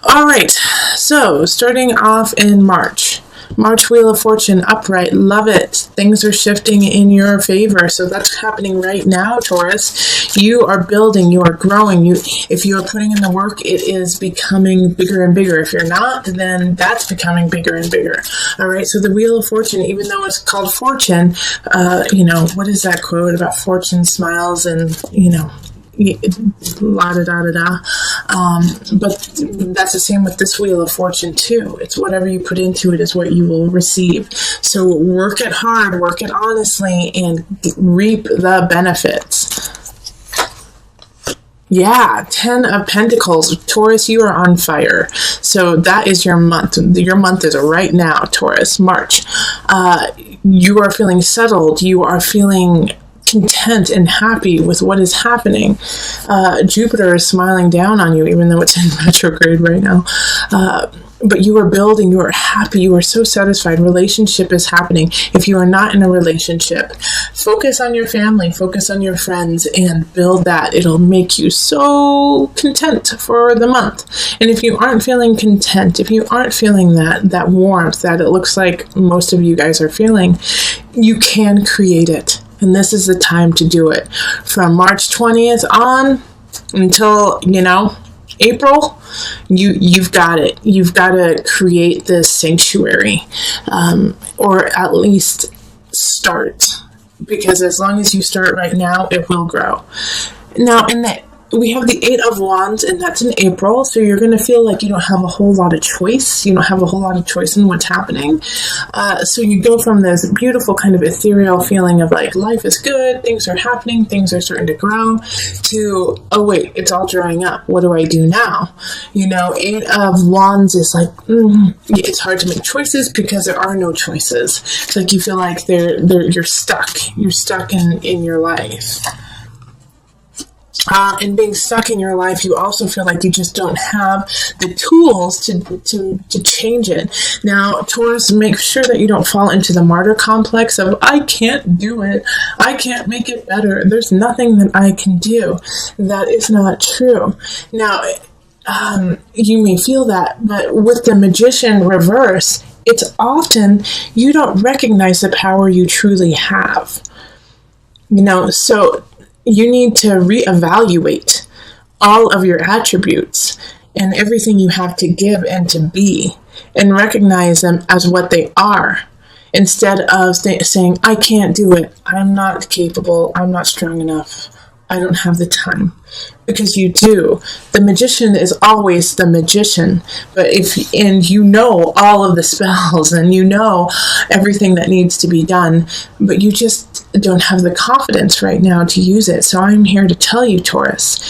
All right, so starting off in March. March Wheel of Fortune upright, love it. Things are shifting in your favor. So that's happening right now, Taurus. You are building, you are growing. If you are putting in the work, it is becoming bigger and bigger. If you're not, then that's becoming bigger and bigger. All right, so the Wheel of Fortune, even though it's called Fortune, what is that quote about fortune smiles and, la da da da da. But that's the same with this Wheel of Fortune too. It's whatever you put into it is what you will receive. So work it hard, work it honestly, and reap the benefits. Yeah, 10 of Pentacles. Taurus, you are on fire. So that is your month. Your month is right now, Taurus, March. You are feeling settled. You are feeling content and happy with what is happening. Jupiter is smiling down on you, even though it's in retrograde right now. But you are building, you are happy, you are so satisfied. Relationship is happening. If you are not in a relationship, focus on your family, focus on your friends, and build that. It'll make you so content for the month. And if you aren't feeling content, if you aren't feeling that warmth that it looks like most of you guys are feeling, you can create it. And this is the time to do it. From March 20th on until, April, you've got it. You've got to create this sanctuary, or at least start. Because as long as you start right now, it will grow. Now, we have the 8 of Wands, and that's in April, so you're going to feel like you don't have a whole lot of choice. You don't have a whole lot of choice in what's happening. So you go from this beautiful kind of ethereal feeling of like, life is good, things are happening, things are starting to grow, to, oh wait, it's all drying up. What do I do now? 8 of Wands is like, it's hard to make choices because there are no choices. It's like you feel like you're stuck. You're stuck in your life. And being stuck in your life, you also feel like you just don't have the tools to change it. Now, Taurus, make sure that you don't fall into the martyr complex of, I can't do it. I can't make it better. There's nothing that I can do. That is not true. Now, you may feel that, but with the Magician reverse, it's often you don't recognize the power you truly have. So you need to reevaluate all of your attributes and everything you have to give and to be, and recognize them as what they are, instead of saying, I can't do it, I'm not capable, I'm not strong enough, I don't have the time. Because you do. The Magician is always the magician. And you know all of the spells, and you know everything that needs to be done, but you just don't have the confidence right now to use it. So I'm here to tell you, Taurus,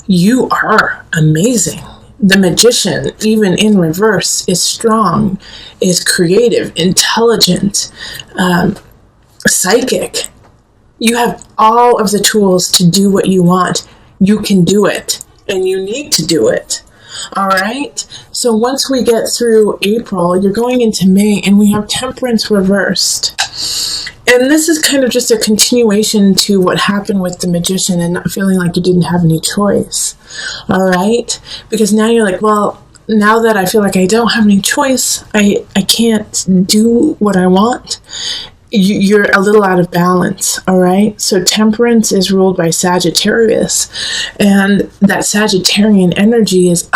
you are amazing. The Magician, even in reverse, is strong, is creative, intelligent, psychic. You have all of the tools to do what you want. You can do it, and you need to do it. All right? So once we get through April, you're going into May, and we have Temperance reversed. And this is kind of just a continuation to what happened with the Magician and not feeling like you didn't have any choice. All right? Because now you're like, well, now that I feel like I don't have any choice, I can't do what I want. You're a little out of balance, all right? So Temperance is ruled by Sagittarius, and that Sagittarian energy is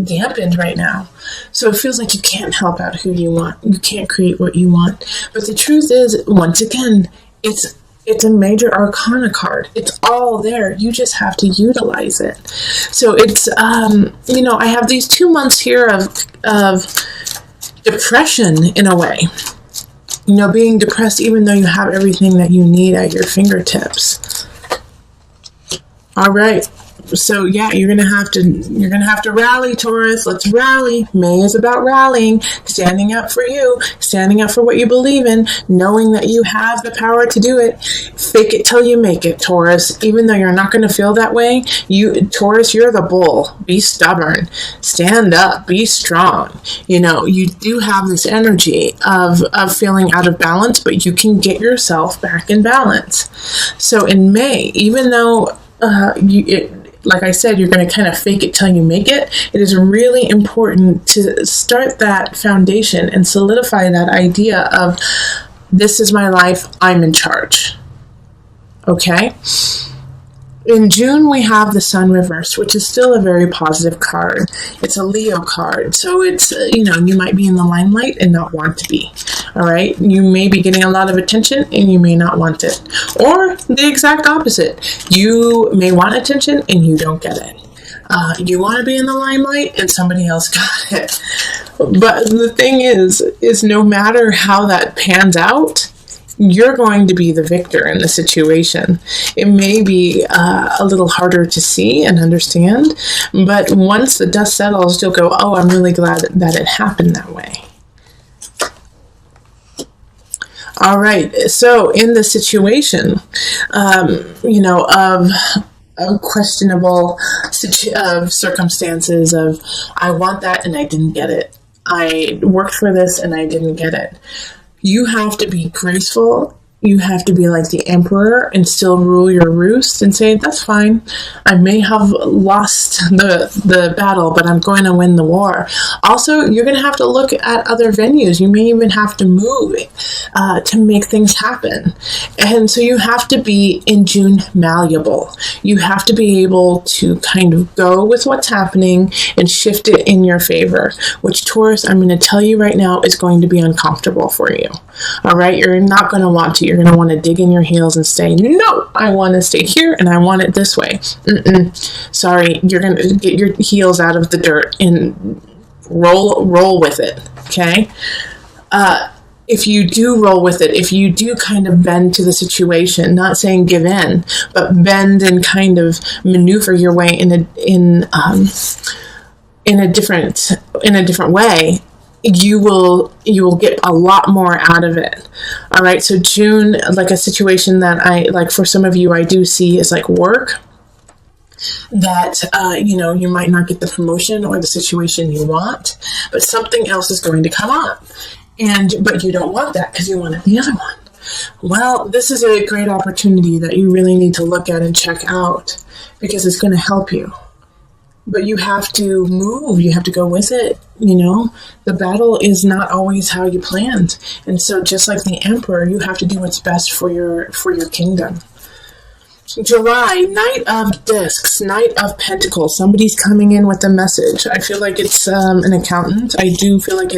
dampened right now. So it feels like you can't help out who you want. You can't create what you want. But the truth is, once again, it's a major arcana card. It's all there. You just have to utilize it. So it's, I have these 2 months here of depression in a way. Being depressed even though you have everything that you need at your fingertips. All right. So yeah, you're gonna have to rally, Taurus. Let's rally. May is about rallying, standing up for you, standing up for what you believe in, knowing that you have the power to do it. Fake it till you make it, Taurus. Even though you're not gonna feel that way, Taurus, you're the bull. Be stubborn. Stand up. Be strong. You do have this energy of feeling out of balance, but you can get yourself back in balance. So in May, even though like I said, you're going to kind of fake it till you make it. It is really important to start that foundation and solidify that idea of, this is my life, I'm in charge. Okay? In June, we have the Sun reversed, which is still a very positive card. It's a Leo card, so it's, you might be in the limelight and not want to be. All right? You may be getting a lot of attention and you may not want it. Or the exact opposite. You may want attention and you don't get it. You want to be in the limelight and somebody else got it. But the thing is no matter how that pans out, you're going to be the victor in the situation. It may be a little harder to see and understand, but once the dust settles, you'll go, oh, I'm really glad that it happened that way. All right, so in the situation, of questionable circumstances of, I want that and I didn't get it. I worked for this and I didn't get it. You have to be graceful. You have to be like the emperor and still rule your roost and say, that's fine. I may have lost the battle, but I'm going to win the war. Also, you're going to have to look at other venues. You may even have to move to make things happen. And so you have to be, in June, malleable. You have to be able to kind of go with what's happening and shift it in your favor, which, Taurus, I'm going to tell you right now, is going to be uncomfortable for you. All right? You're not going to want to. You're going to want to dig in your heels and say, no, I want to stay here and I want it this way. Sorry, you're going to get your heels out of the dirt and roll with it, okay? If you do roll with it, if you do kind of bend to the situation, not saying give in, but bend and kind of maneuver your way in a different way, you will get a lot more out of it. All right. So June, like a situation that I like for some of you, I do see is like work that, you might not get the promotion or the situation you want, but something else is going to come up but you don't want that because you wanted the other one. Well, this is a great opportunity that you really need to look at and check out because it's going to help you. But you have to move. You have to go with it. The battle is not always how you planned. And so just like the emperor, you have to do what's best for your kingdom. July, Knight of Discs, Knight of Pentacles. Somebody's coming in with a message. I feel like it's an accountant. I do feel like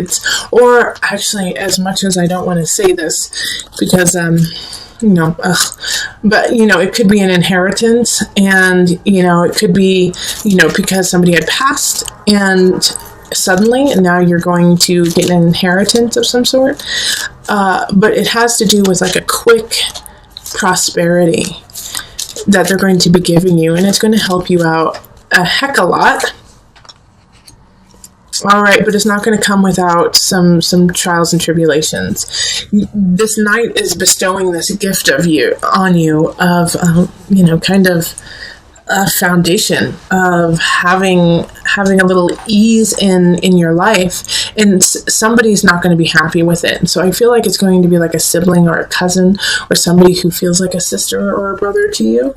or actually, as much as I don't want to say this, because but it could be an inheritance, and it could be because somebody had passed and suddenly and now you're going to get an inheritance of some sort, but it has to do with like a quick prosperity that they're going to be giving you, and it's going to help you out a heck of a lot. All right, but it's not going to come without some trials and tribulations. This knight is bestowing this gift of kind of a foundation of having a little ease in your life, and somebody's not going to be happy with it. So I feel like it's going to be like a sibling or a cousin or somebody who feels like a sister or a brother to you.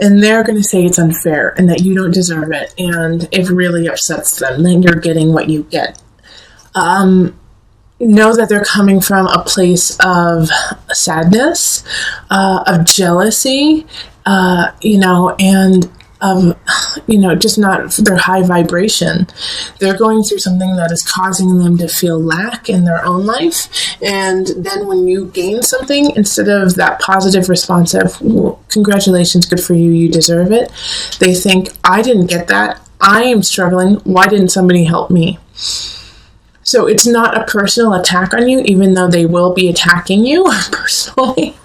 And they're going to say it's unfair and that you don't deserve it. And it really upsets them that you're getting what you get. Know that they're coming from a place of sadness, of jealousy, and just not their high vibration. They're going through something that is causing them to feel lack in their own life. And then when you gain something, instead of that positive response of, well, congratulations, good for you, you deserve it, they think, I didn't get that. I am struggling. Why didn't somebody help me? So it's not a personal attack on you, even though they will be attacking you personally.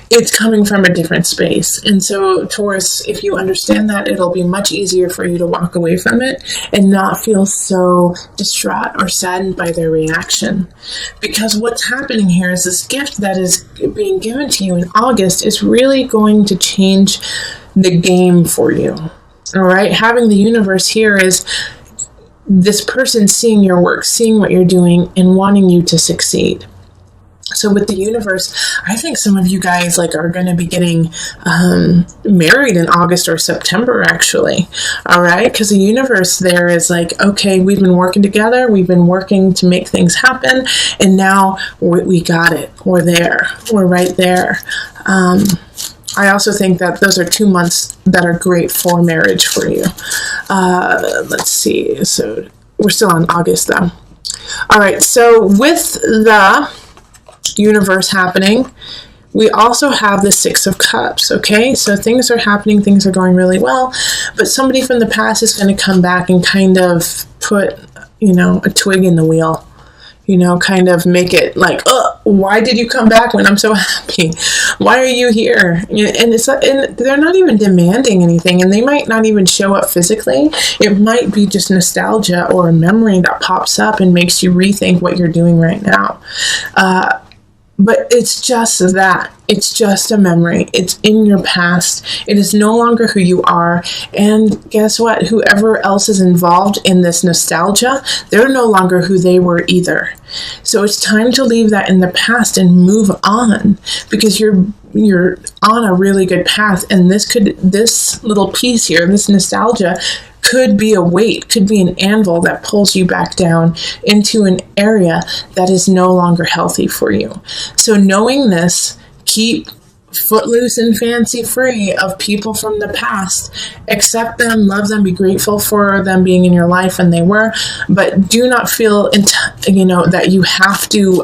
It's coming from a different space. And so, Taurus, if you understand that, it'll be much easier for you to walk away from it and not feel so distraught or saddened by their reaction. Because what's happening here is this gift that is being given to you in August is really going to change the game for you. All right? Having the universe here is this person seeing your work, seeing what you're doing, and wanting you to succeed. So with the universe, I think some of you guys like are going to be getting married in August or September, actually. All right. Because the universe there is like, okay, we've been working together. We've been working to make things happen. And now we got it. We're there. We're right there. I also think that those are 2 months that are great for marriage for you. Let's see. So we're still on August though. All right. So with the universe happening, we also have the Six of Cups. Okay, so things are happening, things are going really well, but somebody from the past is going to come back and kind of put, a twig in the wheel, kind of make it like, oh, why did you come back when I'm so happy? Why are you here? And they're not even demanding anything, and they might not even show up physically. It might be just nostalgia or a memory that pops up and makes you rethink what you're doing right now. But it's just that. It's just a memory. It's in your past. It is no longer who you are. And guess what? Whoever else is involved in this nostalgia, they're no longer who they were either. So it's time to leave that in the past and move on, because you're on a really good path. And this little piece here, this nostalgia, could be a weight, could be an anvil that pulls you back down into an area that is no longer healthy for you. So knowing this, keep footloose and fancy free of people from the past. Accept them, love them, be grateful for them being in your life, and they were, but do not feel that you have to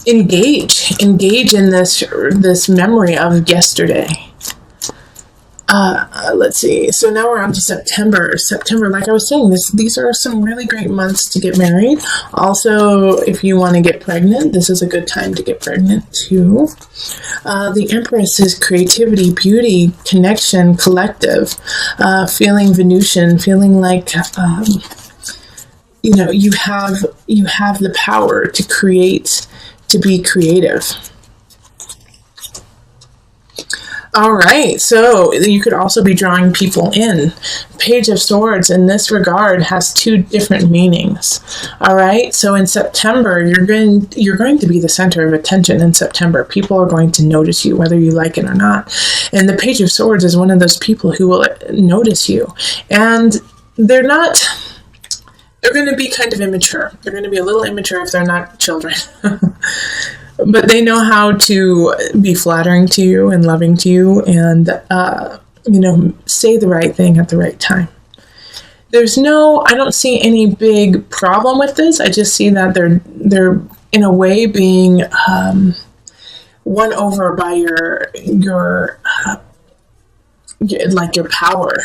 engage in this memory of yesterday. Let's see. So now we're on to September. September, like I was saying, these are some really great months to get married. Also, if you want to get pregnant, this is a good time to get pregnant too. The Empress is creativity, beauty, connection, collective, feeling Venusian, feeling like you have the power to create, to be creative. All right, so you could also be drawing people in. Page of Swords in this regard has 2 different meanings. All right, so in September, you're going to be the center of attention in September. People are going to notice you, whether you like it or not. And the Page of Swords is one of those people who will notice you. And they're going to be kind of immature. They're going to be a little immature if they're not children. But they know how to be flattering to you and loving to you and, say the right thing at the right time. I don't see any big problem with this. I just see that they're in a way being won over by your power.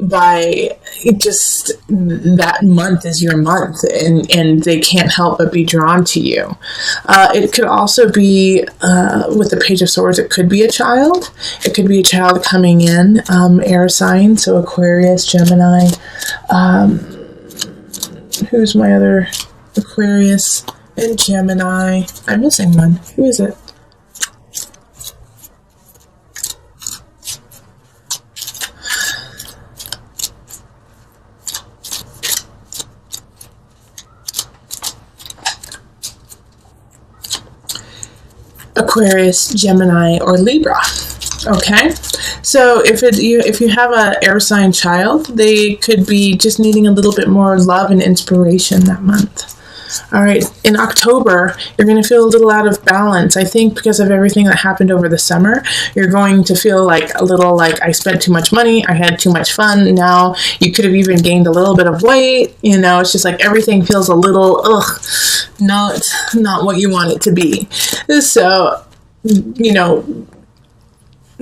By just that month is your month, and they can't help but be drawn to you. It could also be with the Page of Swords, it could be a child. It could be a child coming in, air sign, so Aquarius, Gemini. Who's my other Aquarius and Gemini? I'm missing one. Who is it? Aquarius, Gemini, or Libra. Okay, so if you have an air sign child, they could be just needing a little bit more love and inspiration that month. All right, in October, you're going to feel a little out of balance. I think because of everything that happened over the summer, you're going to feel like a little like I spent too much money, I had too much fun. Now you could have even gained a little bit of weight. It's just like everything feels a little, not what you want it to be. So,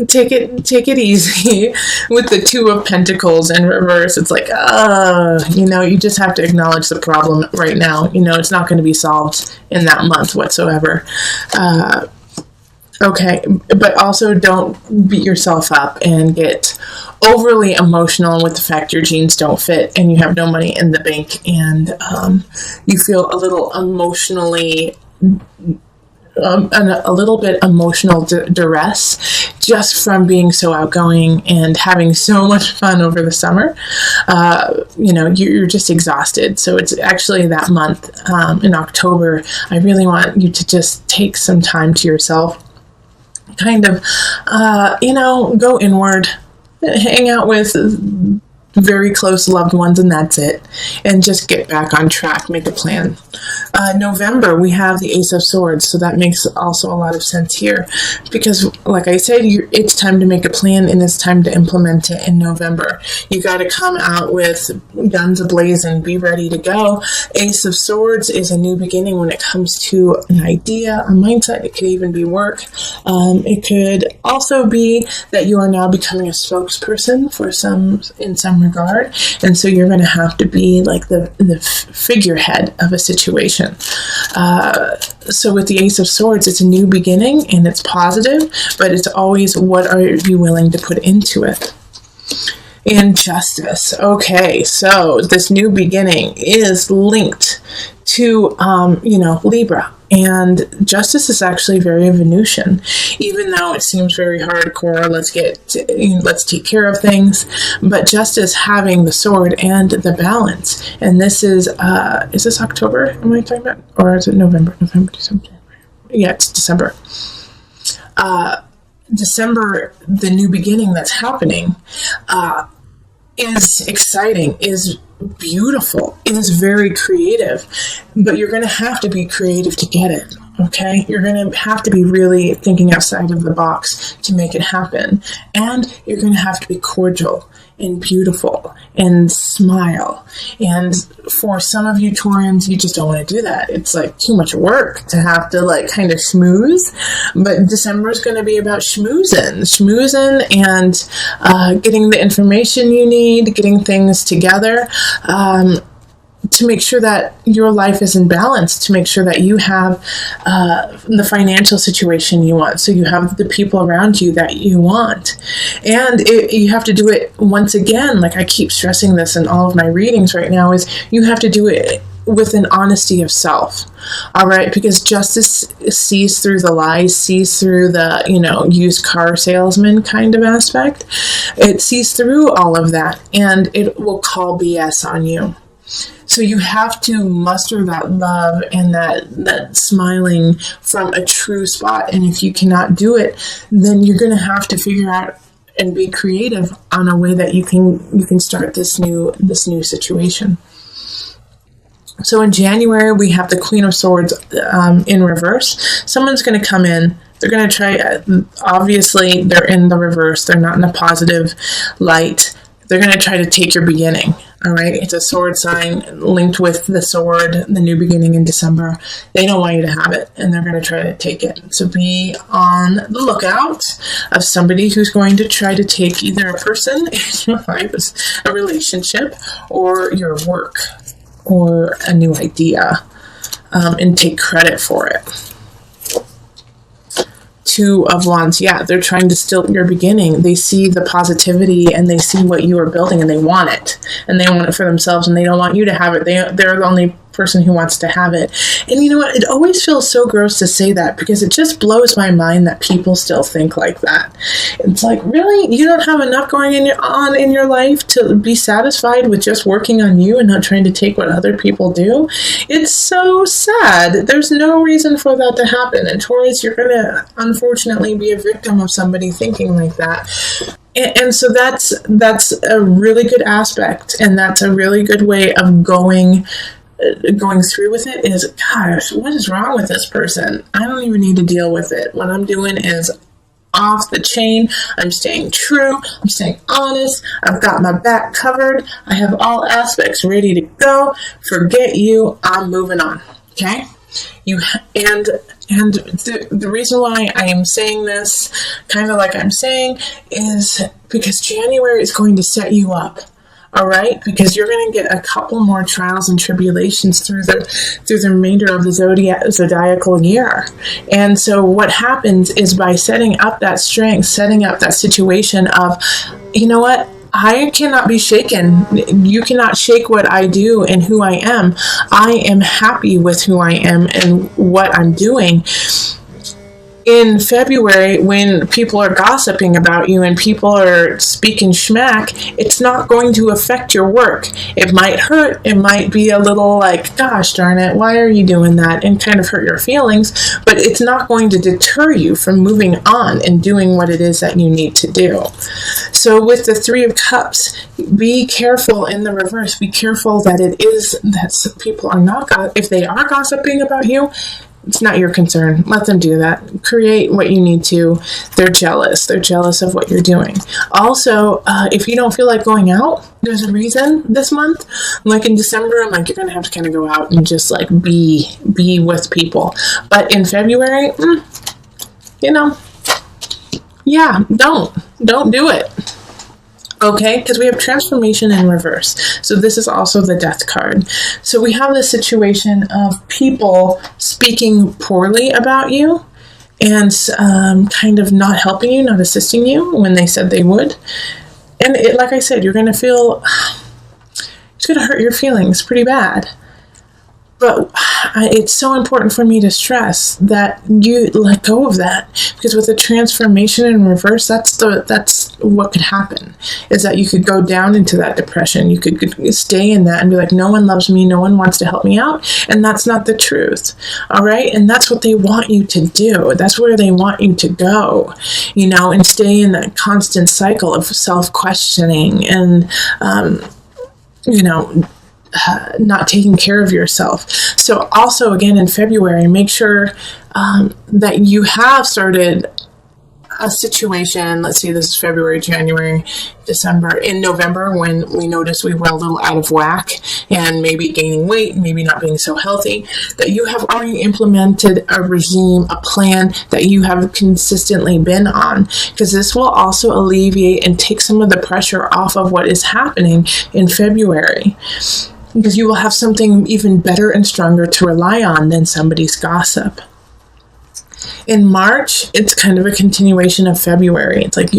take it easy with the Two of Pentacles in reverse. It's like, you just have to acknowledge the problem right now. It's not going to be solved in that month whatsoever. Okay, but also don't beat yourself up and get overly emotional with the fact your jeans don't fit and you have no money in the bank and you feel a little emotionally a little bit emotional duress just from being so outgoing and having so much fun over the summer. You're just exhausted. So it's actually that month in October, I really want you to just take some time to yourself, kind of, go inward, hang out with very close loved ones, and that's it. And just get back on track, make a plan. November, we have the Ace of Swords, so that makes also a lot of sense here. Because, like I said, it's time to make a plan, and it's time to implement it in November. You got to come out with guns a-blazing, be ready to go. Ace of Swords is a new beginning when it comes to an idea, a mindset. It could even be work. It could also be that you are now becoming a spokesperson for in some regard, and so you're going to have to be like the figurehead of a situation. So with the Ace of Swords, it's a new beginning, and it's positive, but it's always, what are you willing to put into it? And Justice. Okay, so this new beginning is linked to, Libra. And Justice is actually very Venusian, even though it seems very hardcore. Let's take care of things. But Justice having the sword and the balance. And this is this October? Am I talking about? Or is it November? November, December. Yeah, it's December. December, the new beginning that's happening, is exciting, is beautiful, it is very creative, but you're going to have to be creative to get it, okay? You're going to have to be really thinking outside of the box to make it happen, and you're going to have to be cordial and beautiful and smile. And for some of you Taurians, you just don't want to do that. It's like too much work to have to kind of schmooze. But December is going to be about schmoozing and getting the information you need, getting things together, to make sure that your life is in balance, to make sure that you have the financial situation you want, so you have the people around you that you want. And you have to do it, once again, like I keep stressing this in all of my readings right now, is you have to do it with an honesty of self. All right, because Justice sees through the lies, sees through the, used car salesman kind of aspect. It sees through all of that, and it will call BS on you. So you have to muster that love and that smiling from a true spot. And if you cannot do it, then you're going to have to figure out and be creative on a way that you can start this new situation. So in January, we have the Queen of Swords in reverse. Someone's going to come in. They're going to try, obviously, they're in the reverse. They're not in a positive light. They're going to try to take your beginning. All right, it's a sword sign linked with the sword, the new beginning in December. They don't want you to have it, and they're going to try to take it. So be on the lookout of somebody who's going to try to take either a person in your life, a relationship, or your work, or a new idea, and take credit for it. Two of Wands, yeah, they're trying to steal your beginning. They see the positivity and they see what you are building, and they want it. And they want it for themselves, and they don't want you to have it. They're the only person who wants to have it. And you know what? It always feels so gross to say that, because it just blows my mind that people still think like that. It's like, really? You don't have enough going on in your life to be satisfied with just working on you and not trying to take what other people do? It's so sad. There's no reason for that to happen. And Taurus, you're going to unfortunately be a victim of somebody thinking like that. And so that's a really good aspect, and that's a really good way of going through with it. Is, gosh, what is wrong with this person? I don't even need to deal with it. What I'm doing is off the chain. I'm staying true. I'm staying honest. I've got my back covered. I have all aspects ready to go. Forget you. I'm moving on. Okay? The reason why I am saying this, kind of like I'm saying, is because January is going to set you up. All right, because you're going to get a couple more trials and tribulations through the remainder of the zodiacal year. And so what happens is, by setting up that strength, setting up that situation of, you know what, I cannot be shaken. You cannot shake what I do and who I am. I am happy with who I am and what I'm doing. In February, when people are gossiping about you and people are speaking schmack, it's not going to affect your work. It might hurt. It might be a little like, gosh darn it, why are you doing that? And kind of hurt your feelings, but it's not going to deter you from moving on and doing what it is that you need to do. So with the Three of Cups, be careful in the reverse. Be careful that it is that people are not, if they are gossiping about you, it's not your concern. Let them do that. Create what you need to. They're jealous. They're jealous of what you're doing. Also, if you don't feel like going out, there's a reason this month. Like in December, I'm like, you're going to have to kind of go out and just like be with people. But in February, yeah, don't do it. Okay, because we have transformation in reverse. So this is also the Death card. So we have this situation of people speaking poorly about you and kind of not helping you, not assisting you when they said they would. And like I said, you're going to feel, it's going to hurt your feelings pretty bad. But it's so important for me to stress that you let go of that, because with the transformation in reverse, that's what could happen, is that you could go down into that depression. You could stay in that and be like, no one loves me, no one wants to help me out, and that's not the truth. All right, and that's what they want you to do. That's where they want you to go, and stay in that constant cycle of self-questioning and not taking care of yourself. So also, again, in February, make sure that you have started a situation. Let's see, this is February, January, December. In November, when we noticed we were a little out of whack and maybe gaining weight, maybe not being so healthy, that you have already implemented a regime, a plan that you have consistently been on, because this will also alleviate and take some of the pressure off of what is happening in February, because you will have something even better and stronger to rely on than somebody's gossip. In March, it's kind of a continuation of February. It's like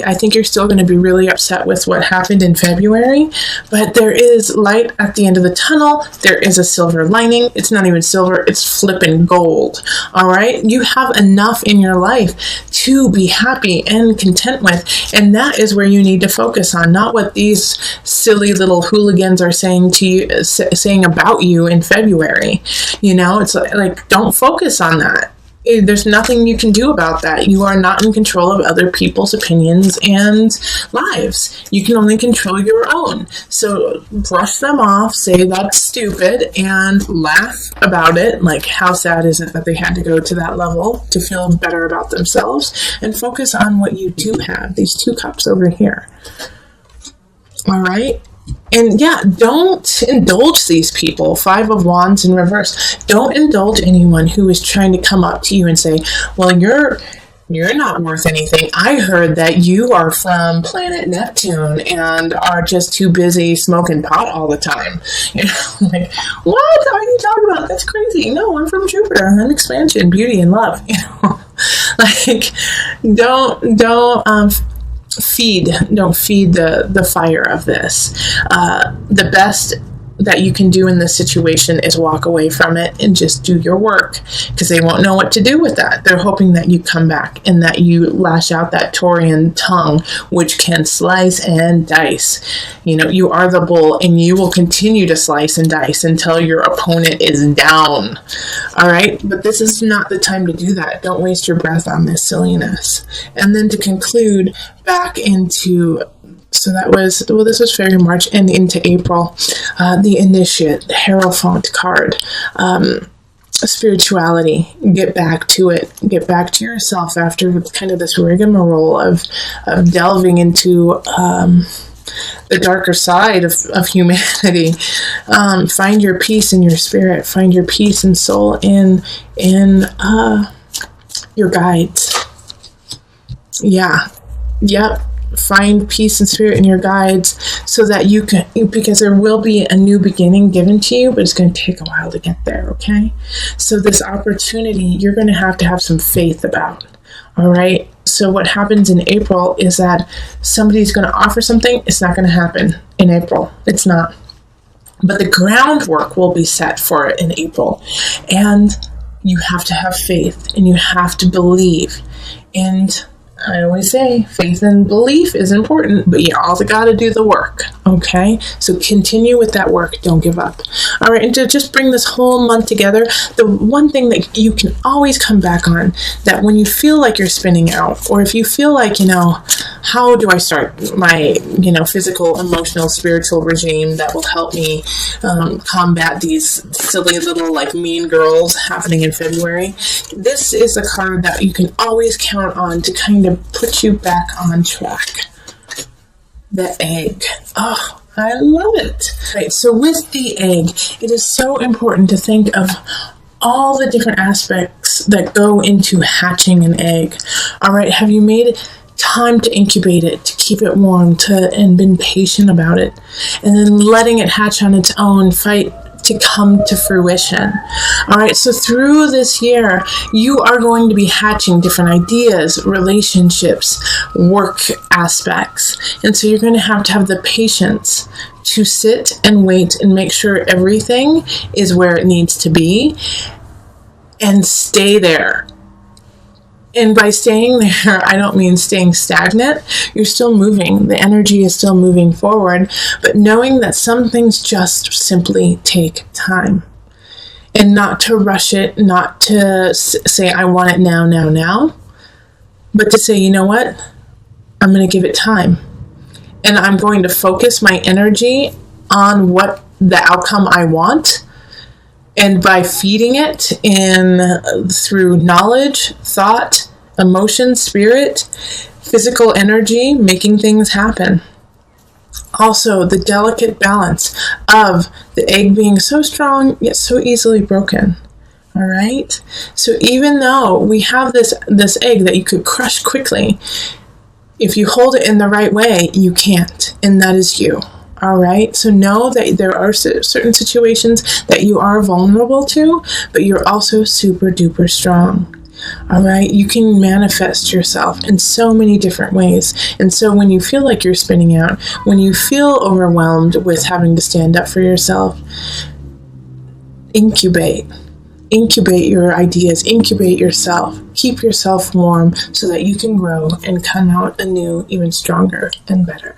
I think you're still going to be really upset with what happened in February, but there is light at the end of the tunnel. There is a silver lining. It's not even silver, it's flipping gold. All right? You have enough in your life to be happy and content with, and that is where you need to focus on, not what these silly little hooligans are saying to you, saying about you in February. It's like don't focus on that. There's nothing you can do about that. You are not in control of other people's opinions and lives. You can only control your own. So brush them off, say that's stupid, and laugh about it. Like, how sad is it that they had to go to that level to feel better about themselves? And focus on what you do have, these 2 cups over here. All right? And yeah, don't indulge these people. 5 of Wands in reverse. Don't indulge anyone who is trying to come up to you and say, well, you're not worth anything. I heard that you are from planet Neptune and are just too busy smoking pot all the time. Like, what are you talking about? That's crazy. No, I'm from Jupiter. I'm expansion, beauty, and love. Like, don't feed the fire of this. The best that you can do in this situation is walk away from it and just do your work, because they won't know what to do with that. They're hoping that you come back and that you lash out that Taurian tongue, which can slice and dice. You are the bull, and you will continue to slice and dice until your opponent is down. All right, but this is not the time to do that. Don't waste your breath on this silliness. And then to conclude, back into, so that was, this was February, March, and into April, the Initiate, the Hierophant card, spirituality, get back to it, get back to yourself after kind of this rigmarole of delving into the darker side of humanity. Find your peace in your spirit, find your peace and soul in your guides. Yep. Find peace and spirit in your guides, so that you can, because there will be a new beginning given to you, but it's going to take a while to get there, okay? So this opportunity, you're going to have some faith about, all right? So what happens in April is that somebody's going to offer something. It's not going to happen in April. It's not. But the groundwork will be set for it in April. And You have to have faith, and you have to believe. And I always say faith and belief is important, but you also got to do the work, okay? So continue with that work. Don't give up. All right, and to just bring this whole month together, the one thing that you can always come back on, that when you feel like you're spinning out, or if you feel like, how do I start my, physical, emotional, spiritual regime that will help me combat these silly little, mean girls happening in February? This is a card that you can always count on to kind of put you back on track. The egg. Oh, I love it. Right, so with the egg, it is so important to think of all the different aspects that go into hatching an egg. All right, have you made time to incubate it, to keep it warm, and been patient about it, and then letting it hatch on its own, fight to come to fruition? All right, so through this year, you are going to be hatching different ideas, relationships, work aspects. And so you're going to have the patience to sit and wait and make sure everything is where it needs to be and stay there. And by staying there, I don't mean staying stagnant. You're still moving. The energy is still moving forward, but knowing that some things just simply take time. And not to rush it, not to say, I want it now, but to say, you know what? I'm going to give it time. And I'm going to focus my energy on what the outcome I want. And by feeding it through knowledge, thought, emotion, spirit, physical energy, making things happen. Also, the delicate balance of the egg being so strong, yet so easily broken. All right? So even though we have this egg that you could crush quickly, if you hold it in the right way, you can't. And that is you. All right, so know that there are certain situations that you are vulnerable to, but you're also super duper strong. All right, you can manifest yourself in so many different ways. And so when you feel like you're spinning out, when you feel overwhelmed with having to stand up for yourself, incubate your ideas, incubate yourself, keep yourself warm so that you can grow and come out anew, even stronger and better.